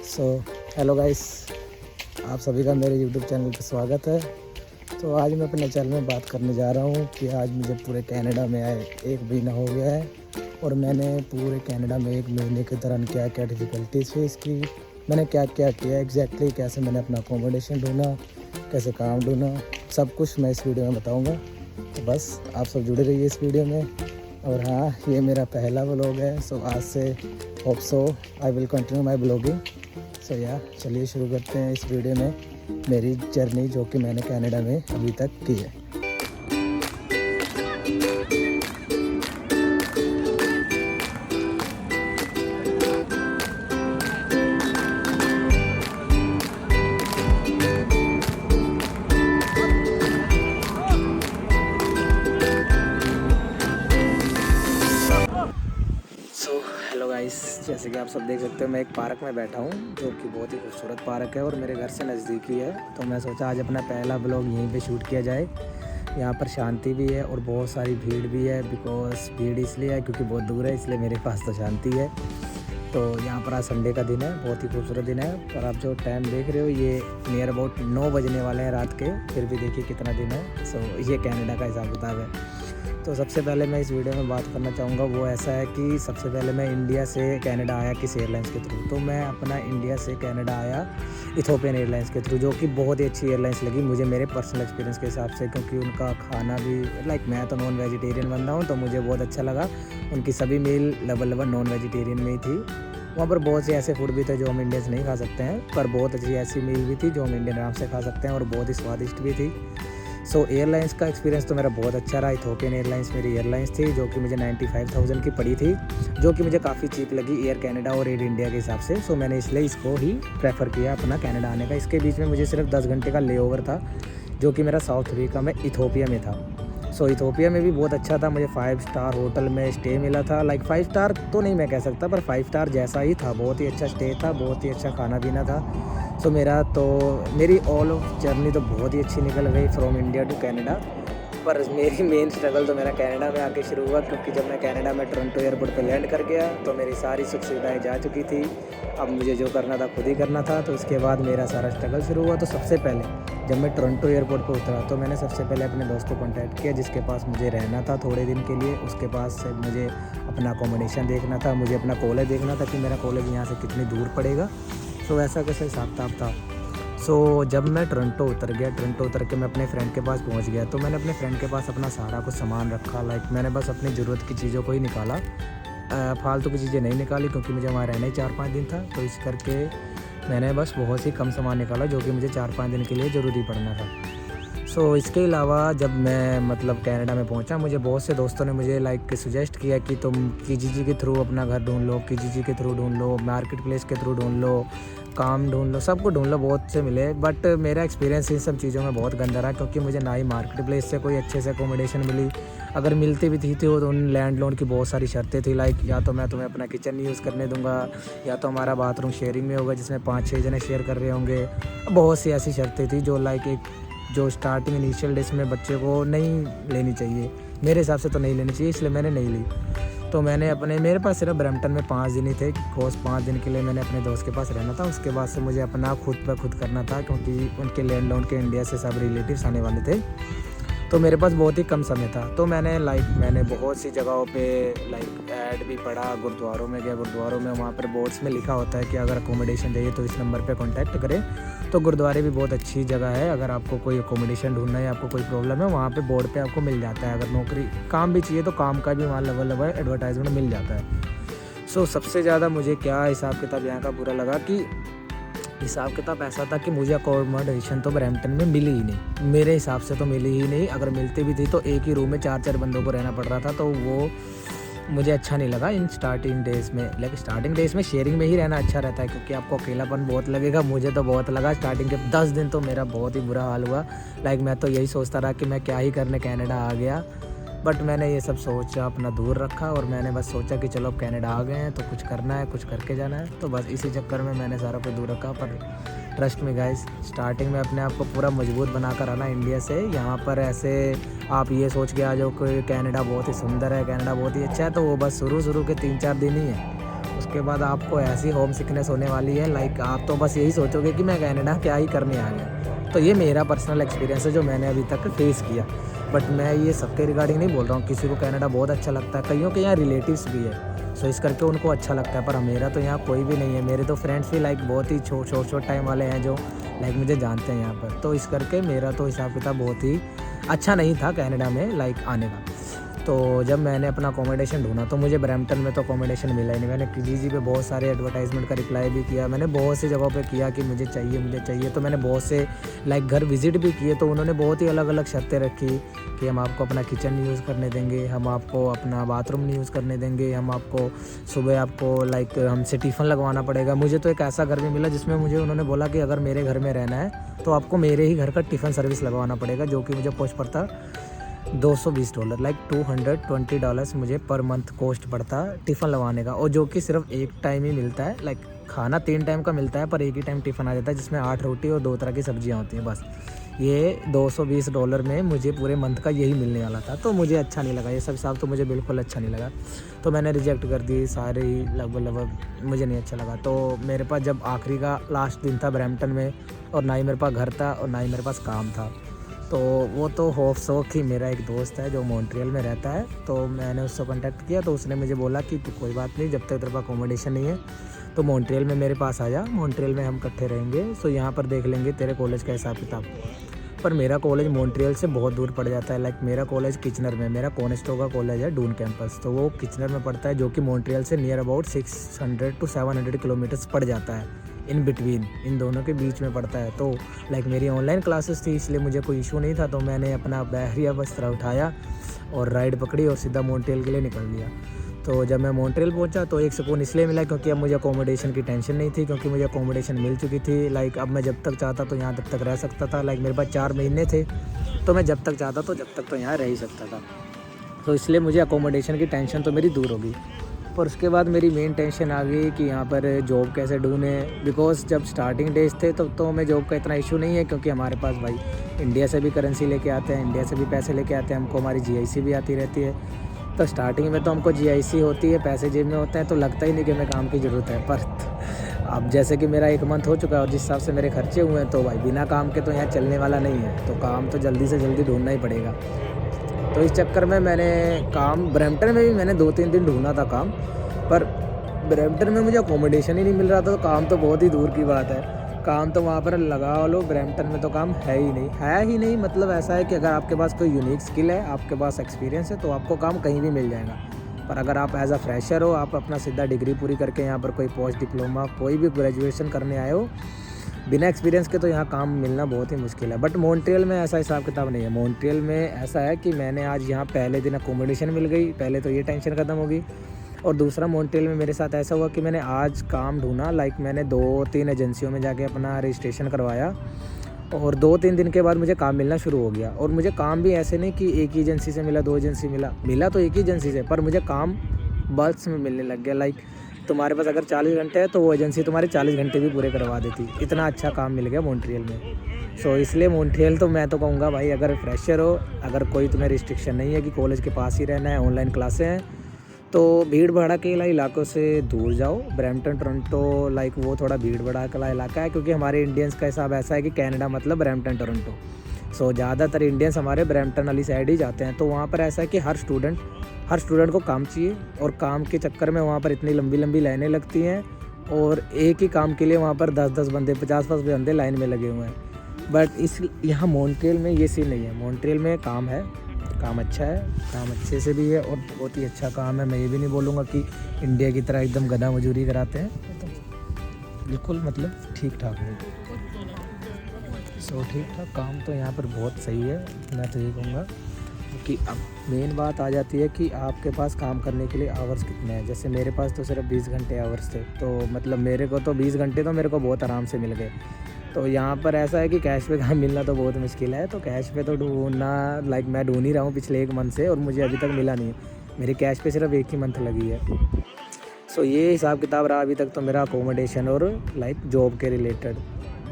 So hello guys, आप सभी का मेरे यूट्यूब चैनल पर स्वागत है। तो आज मैं अपने चैनल में बात करने जा रहा हूँ कि आज मुझे पूरे कनाडा में आए 1 महीना हो गया है और मैंने पूरे कनाडा में 1 महीने के दौरान क्या क्या डिफ़िकल्टीज फेस की, मैंने क्या क्या किया एग्जैक्टली, कैसे मैंने अपना अकोमोडेशन ढूंढा, कैसे काम ढूंढा, सब कुछ मैं इस वीडियो में बताऊँगा। तो बस आप सब जुड़े रहिए इस वीडियो में। और हाँ, ये मेरा पहला व्लॉग है, सो आज से hope so I will continue my blogging. So चलिए शुरू करते हैं इस वीडियो में मेरी जर्नी जो कि मैंने कनाडा में अभी तक की है। हेलो गाइस, जैसे कि आप सब देख सकते हो मैं एक पार्क में बैठा हूँ जो कि बहुत ही खूबसूरत पार्क है और मेरे घर से नज़दीक ही है। तो मैं सोचा आज अपना पहला ब्लॉग यहीं पे शूट किया जाए। यहाँ पर शांति भी है और बहुत सारी भीड़ भी है, बिकॉज भीड़ इसलिए है क्योंकि बहुत दूर है, इसलिए मेरे पास तो शांति है। तो यहाँ पर आज संडे का दिन है, बहुत ही खूबसूरत दिन है। और आप जो टाइम देख रहे हो ये नियर अबाउट 9 बजने वाले हैं रात के, फिर भी देखिए कितना दिन है। सो ये कनाडा का हिसाब किताब है। तो सबसे पहले मैं इस वीडियो में बात करना चाहूँगा वो ऐसा है कि सबसे पहले मैं इंडिया से कनाडा आया किस एयरलाइंस के थ्रू। तो मैं अपना इंडिया से कनाडा आया इथोपियन एयरलाइंस के थ्रू, जो कि बहुत ही अच्छी एयरलाइंस लगी मुझे मेरे पर्सनल एक्सपीरियंस के हिसाब से, क्योंकि उनका खाना भी मैं तो नॉन वेजिटेरियन बंदा हूँ, तो मुझे बहुत अच्छा लगा। उनकी सभी मील लगभग नॉन वेजिटेरियन में ही थी। वहाँ पर बहुत से ऐसे फूड भी थे जो हम इंडियंस नहीं खा सकते हैं, पर बहुत अच्छी ऐसी मील भी थी जो हम इंडियन आराम से खा सकते हैं और बहुत ही स्वादिष्ट भी थी। सो एयरलाइंस का एक्सपीरियंस तो मेरा बहुत अच्छा रहा। इथोपियन एयरलाइंस मेरी एयरलाइंस थी जो कि मुझे 95,000 की पड़ी थी, जो कि मुझे काफ़ी चीप लगी एयर कनाडा और एयर इंडिया के हिसाब से। सो मैंने इसलिए इसको ही प्रेफर किया अपना कनाडा आने का। इसके बीच में मुझे सिर्फ 10 घंटे का लेओवर था जो कि मेरा साउथ अफ्रीका में इथोपिया में था। सो इथोपिया में भी बहुत अच्छा था, मुझे 5 स्टार होटल में स्टे मिला था। 5 स्टार तो नहीं मैं कह सकता, पर 5 स्टार जैसा ही था। बहुत ही अच्छा स्टे था, बहुत ही अच्छा खाना पीना था। सो मेरी ऑल ऑफ जर्नी तो बहुत ही अच्छी निकल गई फ्रॉम इंडिया टू कनाडा। पर मेरी मेन स्ट्रगल तो मेरा कनाडा में आके शुरू हुआ, क्योंकि जब मैं कनाडा में टोरंटो एयरपोर्ट पे लैंड कर गया तो मेरी सारी सुख सुविधाएँ जा चुकी थी। अब मुझे जो करना था खुद ही करना था। तो इसके बाद मेरा सारा स्ट्रगल शुरू हुआ। तो सबसे पहले जब मैं टोरंटो एयरपोर्ट पर उतरा तो मैंने सबसे पहले अपने दोस्त को कॉन्टैक्ट किया जिसके पास मुझे रहना था थोड़े दिन के लिए। उसके पास से मुझे अपना अकोमोडेशन देखना था, मुझे अपना कॉलेज देखना था कि मेरा कॉलेज यहाँ से कितनी दूर पड़ेगा। तो ऐसा कैसे हिसाब किताब था। सो जब मैं टोरंटो उतर गया, टोरंटो उतर के मैं अपने फ्रेंड के पास पहुँच गया, तो मैंने अपने फ्रेंड के पास अपना सारा कुछ सामान रखा। मैंने बस अपनी ज़रूरत की चीज़ों को ही निकाला, फालतू की चीज़ें नहीं निकाली, क्योंकि मुझे वहाँ रहना ही 4-5 दिन था। तो इस करके मैंने बस बहुत ही कम सामान निकाला जो कि मुझे 4-5 दिन के लिए ज़रूरी पड़ना था। सो इसके अलावा जब मैं कनाडा में पहुंचा, मुझे बहुत से दोस्तों ने मुझे सजेस्ट किया कि तुम कीजीजी के थ्रू अपना घर ढूंढ लो, कीजीजी के थ्रू ढूंढ लो, मार्केट प्लेस के थ्रू ढूंढ लो, काम ढूंढ लो, सबको ढूंढ लो, बहुत से मिले। बट मेरा एक्सपीरियंस इन सब चीज़ों में बहुत गंदा रहा, क्योंकि मुझे ना ही मार्केट प्लेस से कोई अच्छे से अकोमोडेशन मिली। अगर मिलती भी थी तो उन लैंडलॉर्ड की बहुत सारी शर्तें थी, या तो मैं तुम्हें अपना किचन नहीं यूज़ करने दूंगा, या तो हमारा बाथरूम शेयरिंग में होगा जिसमें 5-6 जने शेयर कर रहे होंगे। बहुत सी ऐसी शर्तें थी जो स्टार्टिंग इनिशियल डेज में बच्चे को नहीं लेनी चाहिए, मेरे हिसाब से तो नहीं लेनी चाहिए, इसलिए मैंने नहीं ली। तो मेरे पास सिर्फ ब्रैम्पटन में 5 दिन ही थे, बिकॉज 5 दिन के लिए मैंने अपने दोस्त के पास रहना था। उसके बाद से मुझे अपना खुद करना था, क्योंकि उनके लैंडलॉर्ड के इंडिया से सब रिलेटिव्स आने वाले थे। तो मेरे पास बहुत ही कम समय था। तो मैंने बहुत सी जगहों पे ऐड भी पढ़ा, गुरुद्वारों में गया, गुरुद्वारों में वहाँ पर बोर्ड्स में लिखा होता है कि अगर अकोमोडेशन चाहिए तो इस नंबर पे कांटेक्ट करें। तो गुरुद्वारे भी बहुत अच्छी जगह है, अगर आपको कोई अकोमोडेशन ढूंढना है, आपको कोई प्रॉब्लम है, वहाँ पे बोर्ड पे आपको मिल जाता है। अगर नौकरी काम भी चाहिए तो काम का भी वहाँ लेवल एडवर्टाइजमेंट मिल जाता है। सो सबसे ज़्यादा मुझे क्या हिसाब किताब यहाँ का बुरा लगा कि हिसाब किताब ऐसा था कि मुझे अकोमोडेशन तो ब्रैम्पटन में मिली ही नहीं, मेरे हिसाब से तो मिली ही नहीं। अगर मिलती भी थी तो एक ही रूम में 4-4 बंदों को रहना पड़ रहा था, तो वो मुझे अच्छा नहीं लगा इन स्टार्टिंग डेज़ में। स्टार्टिंग डेज़ में शेयरिंग में ही रहना अच्छा रहता है, क्योंकि आपको अकेलापन बहुत लगेगा। मुझे तो बहुत लगा स्टार्टिंग के 10 दिन, तो मेरा बहुत ही बुरा हाल हुआ। मैं तो यही सोचता रहा कि मैं क्या ही करने कनाडा आ गया। बट मैंने ये सब सोचा, अपना दूर रखा, और मैंने बस सोचा कि चलो अब कनाडा आ गए हैं तो कुछ करना है, कुछ करके जाना है। तो बस इसी चक्कर में मैंने सारा कुछ दूर रखा। पर ट्रस्ट में गाइस, स्टार्टिंग में अपने आप को पूरा मजबूत बना कर आना इंडिया से। यहाँ पर ऐसे आप ये सोच के आ जाओ कि कनाडा बहुत ही सुंदर है, कनाडा बहुत ही अच्छा है, तो वो बस शुरू के 3-4 दिन ही है। उसके उसके बाद आपको ऐसी होम सिकनेस होने वाली है, लाइक आप तो बस यही सोचोगे कि मैं कनाडा क्या ही करने आ गया। तो ये मेरा पर्सनल एक्सपीरियंस है जो मैंने अभी तक फेस किया। बट मैं ये सबके रिगार्डिंग नहीं बोल रहा हूँ, किसी को कनाडा बहुत अच्छा लगता है, कईयों के यहाँ रिलेटिव्स भी है, सो इस करके उनको अच्छा लगता है। पर मेरा तो यहाँ कोई भी नहीं है। मेरे तो फ्रेंड्स भी लाइक बहुत ही छोट टाइम वाले हैं जो लाइक मुझे जानते हैं यहाँ पर। तो इस करके मेरा तो हिसाब किताब बहुत ही अच्छा नहीं था कनाडा में लाइक आने का। तो जब मैंने अपना अकोमोडेशन ढूंढा तो मुझे ब्रैम्पटन में तो अकोमोडेशन मिला ही नहीं। मैंने किजी पे बहुत सारे एडवर्टाइजमेंट का रिप्लाई भी किया, मैंने बहुत सी जगहों पे किया कि मुझे चाहिए। तो मैंने बहुत से लाइक घर विज़िट भी किए, तो उन्होंने बहुत ही अलग अलग शर्तें रखी कि हम आपको अपना किचन नहीं यूज़ करने देंगे, हम आपको अपना बाथरूम नहीं यूज़ करने देंगे, हम आपको सुबह आपको लाइक हमसे टिफ़िन लगवाना पड़ेगा। मुझे तो एक ऐसा घर भी मिला जिसमें मुझे उन्होंने बोला कि अगर मेरे घर में रहना है तो आपको मेरे ही घर का टिफ़िन सर्विस लगवाना पड़ेगा, जो कि मुझे कॉस्ट पड़ता $220 लाइक $220 मुझे पर मंथ कॉस्ट पड़ता टिफ़िन लगवाने का। और जो कि सिर्फ एक टाइम ही मिलता है, लाइक खाना 3 टाइम का मिलता है पर एक ही टाइम टिफ़िन आ जाता है जिसमें 8 रोटी और 2 तरह की सब्जियां होती हैं बस। ये $220 में मुझे पूरे मंथ का यही मिलने वाला था। तो मुझे अच्छा नहीं लगा, ये सब हिसाब तो मुझे बिल्कुल अच्छा नहीं लगा। तो मैंने रिजेक्ट कर दी सारे ही लगभग मुझे नहीं अच्छा लगा। तो मेरे पास जब आखिरी का लास्ट दिन था ब्रैम्पटन में, और ना ही मेरे पास घर था और ना ही मेरे पास काम था, तो वो तो होप सो कि मेरा एक दोस्त है जो मॉन्ट्रियल में रहता है, तो मैंने उससे कांटेक्ट किया। तो उसने मुझे बोला कि तू कोई बात नहीं, जब तक तेरे पास अकोमोडेशन नहीं है तो मॉन्ट्रियल में मेरे पास आ जा, मॉन्ट्रियल में हम इकट्ठे रहेंगे, सो यहाँ पर देख लेंगे तेरे कॉलेज का हिसाब किताब। पर मेरा कॉलेज मॉन्ट्रियल से बहुत दूर पड़ जाता है। लाइक मेरा कॉलेज किचनर में, मेरा कोनेस्टोगा कॉलेज है डून कैंपस, तो वो किचनर में पड़ता है, जो कि मॉन्ट्रियल से नियर अबाउट 600 to 700 किलोमीटर्स पड़ जाता है। इन बिटवीन, इन दोनों के बीच में पड़ता है। तो लाइक मेरी ऑनलाइन क्लासेस थी, इसलिए मुझे कोई इशू नहीं था। तो मैंने अपना बहरिया बस्त्रा उठाया और राइड पकड़ी और सीधा मॉन्ट्रियल के लिए निकल लिया। तो जब मैं मॉन्ट्रियल पहुंचा तो एक सुकून इसलिए मिला क्योंकि अब मुझे अकोमोडेशन की टेंशन नहीं थी, क्योंकि मुझे अकोमोडेशन मिल चुकी थी। लाइक अब मैं जब तक चाहता तो यहाँ तब तक रह सकता था। लाइक मेरे पास 4 महीने थे, तो मैं जब तक चाहता तो जब तक तो यहाँ रह ही सकता था। तो इसलिए मुझे अकोमोडेशन की टेंशन तो मेरी दूर होगी। पर उसके बाद मेरी मेन टेंशन आ गई कि यहाँ पर जॉब कैसे ढूंढें। बिकॉज जब स्टार्टिंग डेज थे तब तो हमें जॉब का इतना इशू नहीं है, क्योंकि हमारे पास भाई इंडिया से भी करेंसी लेके आते हैं, इंडिया से भी पैसे लेके आते हैं, हमको हमारी GIC भी आती रहती है। तो स्टार्टिंग में तो हमको GIC होती है, पैसे जेब में होते हैं, तो लगता ही नहीं कि हमें काम की ज़रूरत है। पर अब जैसे कि मेरा 1 मंथ हो चुका है और जिस हिसाब से मेरे खर्चे हुए हैं, तो भाई बिना काम के तो यहाँ चलने वाला नहीं है। तो काम तो जल्दी से जल्दी ढूंढना ही पड़ेगा। तो इस चक्कर में मैंने काम ब्रैम्पटन में भी मैंने 2-3 दिन ढूंढा था काम, पर ब्रैम्पटन में मुझे अकोमोडेशन ही नहीं मिल रहा था। तो काम तो बहुत ही दूर की बात है, काम तो वहाँ पर लगा लो, ब्रैम्पटन में तो काम है ही नहीं। मतलब ऐसा है कि अगर आपके पास कोई यूनिक स्किल है, आपके पास एक्सपीरियंस है, तो आपको काम कहीं भी मिल जाएगा। पर अगर आप एज अ फ्रेशर हो, आप अपना सीधा डिग्री पूरी करके यहाँ पर कोई पोस्ट डिप्लोमा कोई भी ग्रेजुएशन करने आए हो बिना एक्सपीरियंस के, तो यहाँ काम मिलना बहुत ही मुश्किल है। बट मॉन्ट्रियल में ऐसा हिसाब किताब नहीं है। मॉन्ट्रियल में ऐसा है कि मैंने आज यहाँ पहले दिन अकोमोडेशन मिल गई, पहले तो ये टेंशन ख़त्म होगी। और दूसरा मॉन्ट्रियल में मेरे साथ ऐसा हुआ कि मैंने आज काम ढूंढा। लाइक मैंने 2-3 एजेंसियों में जाके अपना रजिस्ट्रेशन करवाया और 2-3 दिन के बाद मुझे काम मिलना शुरू हो गया। और मुझे काम भी ऐसे नहीं कि एक ही एजेंसी से मिला, 2 एजेंसी मिला तो एक ही एजेंसी से, पर मुझे काम बल्क्स में मिलने लग गया। लाइक तुम्हारे पास अगर 40 घंटे है तो वो एजेंसी तुम्हारे 40 घंटे भी पूरे करवा देती, इतना अच्छा काम मिल गया मॉन्ट्रियल में। सो इसलिए मॉन्ट्रियल तो मैं तो कहूँगा भाई, अगर फ्रेशर हो, अगर कोई तुम्हें रिस्ट्रिक्शन नहीं है कि कॉलेज के पास ही रहना है, ऑनलाइन क्लासें हैं, तो भीड़ भड़ाके वाला इलाकों से दूर जाओ। ब्रैम्पटन टोरंटो लाइक वो थोड़ा भीड़ भड़ाके वाला इलाका है, क्योंकि हमारे इंडियंस का हिसाब ऐसा है कि कनाडा मतलब ब्रैम्पटन टोरंटो। सो ज़्यादातर इंडियंस हमारे ब्रैम्पटन वाली साइड ही जाते हैं। तो वहाँ पर ऐसा है कि हर स्टूडेंट को काम चाहिए, और काम के चक्कर में वहाँ पर इतनी लंबी लंबी लाइनें लगती हैं, और एक ही काम के लिए वहाँ पर 10-10 बंदे 50-50 बंदे लाइन में लगे हुए हैं। बट यहाँ मॉन्ट्रियल में ये सीन नहीं है। मॉन्ट्रियल में काम है, काम अच्छा है, काम अच्छे से भी है और बहुत ही अच्छा काम है। मैं ये भी नहीं बोलूँगा कि इंडिया की तरह एकदम गधा मजूरी कराते हैं, तो बिल्कुल मतलब ठीक ठाक है। सो ठीक ठाक काम तो यहाँ पर बहुत सही है। मैं तो ये कहूँगा कि अब मेन बात आ जाती है कि आपके पास काम करने के लिए आवर्स कितने हैं। जैसे मेरे पास तो सिर्फ 20 घंटे आवर्स थे, तो मतलब मेरे को तो 20 घंटे तो मेरे को बहुत आराम से मिल गए। तो यहाँ पर ऐसा है कि कैश पे काम मिलना तो बहुत मुश्किल है। तो कैश पे तो ढूंढना, लाइक मैं ढूंढ ही रहा हूँ पिछले 1 मंथ से, और मुझे अभी तक मिला नहीं है। मेरी कैश पे सिर्फ 1 ही मंथ लगी है। सो ये हिसाब किताब रहा अभी तक तो मेरा अकोमोडेशन और लाइक जॉब के रिलेटेड।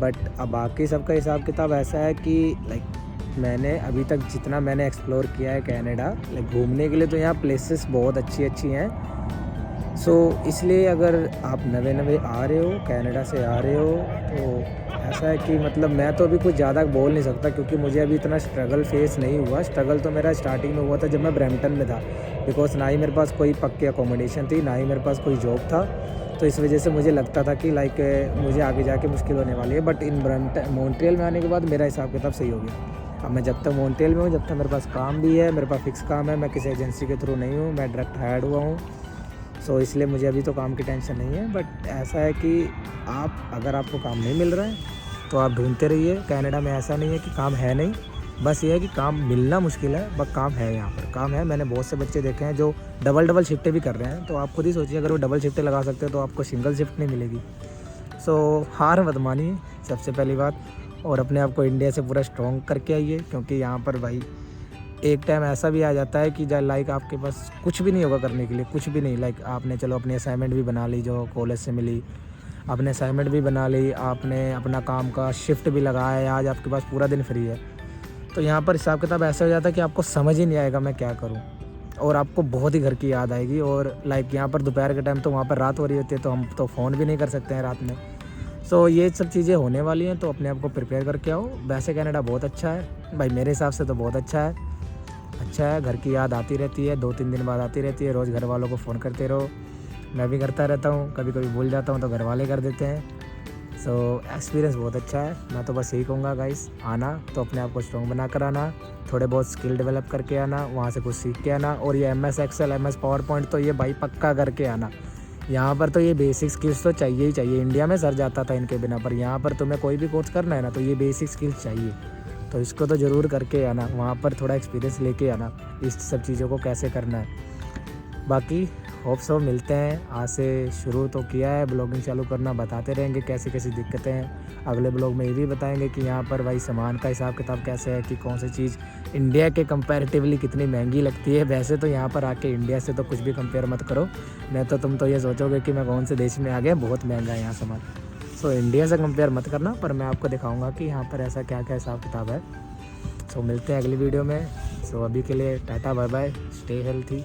बट अब बाकी सबका हिसाब किताब ऐसा है कि लाइक मैंने अभी तक जितना मैंने एक्सप्लोर किया है कनाडा, लाइक घूमने के लिए तो यहाँ प्लेसेस बहुत अच्छी हैं, इसलिए अगर आप नवे नवे आ रहे हो, कनाडा से आ रहे हो, तो ऐसा है कि मतलब मैं तो अभी कुछ ज़्यादा बोल नहीं सकता क्योंकि मुझे अभी इतना स्ट्रगल फेस नहीं हुआ। स्ट्रगल तो मेरा स्टार्टिंग में हुआ था जब मैं ब्रैम्पटन में था, बिकॉज ना ही मेरे पास कोई पक्की अकोमोडेशन थी, ना ही मेरे पास कोई जॉब था। तो इस वजह से मुझे लगता था कि लाइक मुझे आगे जाके मुश्किल होने वाली है। बट इन मॉन्ट्रियल में आने के बाद मेरा हिसाब किताब सही हो गया। अब मैं जब तक मॉन्ट्रियल में हूँ, जब तक मेरे पास काम भी है, मेरे पास फिक्स काम है, मैं किसी एजेंसी के थ्रू नहीं हूँ, मैं डायरेक्ट हायर्ड हुआ हूँ। इसलिए मुझे अभी तो काम की टेंशन नहीं है। बट ऐसा है कि अगर आपको काम नहीं मिल रहा है तो आप ढूंढते रहिए। कनाडा में ऐसा नहीं है कि काम है नहीं, बस ये है कि काम मिलना मुश्किल है, बट काम है, यहाँ पर काम है। मैंने बहुत से बच्चे देखे हैं जो डबल शिफ्टें भी कर रहे हैं। तो आप खुद ही सोचिए, अगर वो डबल शिफ्टें लगा सकते हैं तो आपको सिंगल शिफ्ट नहीं मिलेगी। हार मत मानिए सबसे पहली बात, और अपने आप को इंडिया से पूरा स्ट्रॉन्ग करके आइए, क्योंकि यहाँ पर भाई एक टाइम ऐसा भी आ जाता है कि लाइक आपके पास कुछ भी नहीं होगा करने के लिए, कुछ भी नहीं। लाइक आपने चलो अपनी असाइनमेंट भी बना ली जो कॉलेज से मिली, आपने असाइनमेंट भी बना ली, आपने अपना काम का शिफ्ट भी लगाया है, आज आपके पास पूरा दिन फ्री है। तो यहाँ पर हिसाब किताब ऐसा हो जाता है कि आपको समझ ही नहीं आएगा मैं क्या करूँ, और आपको बहुत ही घर की याद आएगी। और लाइक यहाँ पर दोपहर के टाइम तो वहाँ पर रात हो रही होती है, तो हम तो फ़ोन भी नहीं कर सकते हैं रात में। ये सब चीज़ें होने वाली हैं, तो अपने आप को प्रिपेयर करके आओ। वैसे कनाडा बहुत अच्छा है भाई, मेरे हिसाब से तो बहुत अच्छा है। घर की याद आती रहती है, 2-3 दिन बाद आती रहती है। रोज़ घर वालों को फ़ोन करते रहो, मैं भी करता रहता हूँ, कभी कभी भूल जाता हूँ तो घर वाले कर देते हैं। एक्सपीरियंस बहुत अच्छा है। मैं तो बस यही कहूँगा गाइस, आना तो अपने आप को स्ट्रॉन्ग बना कर आना, थोड़े बहुत स्किल डेवलप करके आना, वहाँ से कुछ सीख के आना। और ये MS Excel, MS PowerPoint तो ये भाई पक्का करके आना। यहाँ पर तो ये बेसिक स्किल्स तो चाहिए ही चाहिए। इंडिया में सर जाता था इनके बिना, पर यहाँ पर तुम्हें कोई भी कोर्स करना है ना तो ये बेसिक स्किल्स चाहिए। तो इसको तो ज़रूर करके आना, वहाँ पर थोड़ा एक्सपीरियंस लेके आना इस सब चीज़ों को कैसे करना है। बाकी होप सो मिलते हैं। आज से शुरू तो किया है ब्लॉगिंग चालू करना, बताते रहेंगे कैसी कैसी दिक्कतें हैं। अगले ब्लॉग में ये भी बताएंगे कि यहाँ पर भाई सामान का हिसाब किताब कैसे है, कि कौन सी चीज़ इंडिया के कंपैरेटिवली कितनी महंगी लगती है। वैसे तो यहाँ पर आके इंडिया से तो कुछ भी कंपेयर मत करो, नहीं तो तुम तो ये सोचोगे कि मैं कौन से देश में आ गया, बहुत महंगा है यहाँ सामान। इंडिया से कंपेयर मत करना, पर मैं आपको दिखाऊंगा कि यहाँ पर ऐसा क्या क्या हिसाब किताब है। मिलते हैं अगली वीडियो में। अभी के लिए टाटा बाय बाय, स्टे हेल्थी।